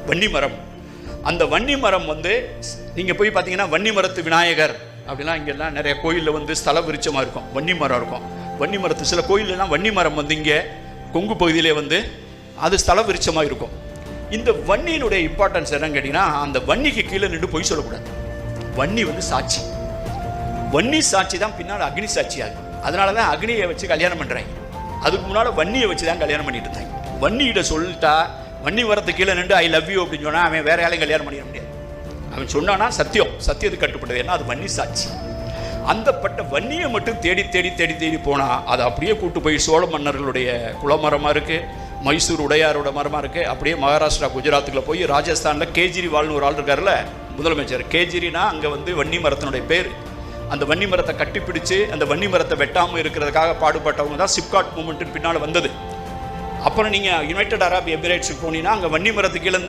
வன்னி மரம். அந்த வன்னி மரம் வந்து நீங்கள் போய் பார்த்தீங்கன்னா வன்னி மரத்து விநாயகர் அப்படிலாம் இங்கெல்லாம் நிறைய கோயிலில் வந்து ஸ்தல விருட்சமாக இருக்கும், வன்னி மரம் இருக்கும். வன்னி மரத்து சில கோயிலெலாம் வன்னி மரம் வந்து இங்கே கொங்கு பகுதியிலே வந்து அது ஸ்தல விருட்சமாக இருக்கும். இந்த வன்னியினுடைய இம்பார்ட்டன்ஸ் என்னன்னு கேட்டிங்கன்னா, அந்த வன்னிக்கு கீழே நின்று பொய் சொல்லக்கூடாது. வன்னி வந்து சாட்சி, வன்னி சாட்சி தான் பின்னால் அக்னி சாட்சி ஆகும். அதனால தான் அக்னியை வச்சு கல்யாணம் பண்ணுறாங்க. அதுக்கு முன்னால் வன்னியை வச்சு தான் கல்யாணம் பண்ணிட்டு இருந்தாங்க. வன்னியிட சொல்லிட்டா, வன்னி மரத்துக்கு கீழே நின்று ஐ லவ் யூ அப்படின்னு சொன்னால் அவன் வேற யாரையும் கல்யாணம் பண்ணிட முடியாது. அவன் சொன்னானா சத்தியம், சத்தியத்துக்கு கட்டுப்பட்டது. ஏன்னா அது வன்னி சாட்சி. அந்த பட்ட வன்னியை மட்டும் தேடி தேடி தேடி தேடி போனால் அதை அப்படியே கூட்டு போய் சோழ மன்னர்களுடைய குலமரமாக இருக்குது, மைசூர் உடையாரோட மரமாக இருக்குது. அப்படியே மகாராஷ்டிரா குஜராத்துக்குள்ள போய் ராஜஸ்தானில் கேஜ்ரிவால்னு ஒரு ஆள் இருக்கார்ல முதலமைச்சர், கேஜ்ரினா அங்கே வந்து வன்னி மரத்தினுடைய பேர். அந்த வன்னி மரத்தை கட்டிப்பிடிச்சு அந்த வன்னி மரத்தை வெட்டாமல் இருக்கிறதுக்காக பாடுபட்டவங்க தான் சிப்காட் மூமெண்ட்டுன்னு பின்னால் வந்தது. அப்புறம் நீங்கள் யுனைடெட் அரப் எமிரேட்ஸுக்கு போனீங்கன்னா அங்கே வன்னி மரத்துக்கு கீழே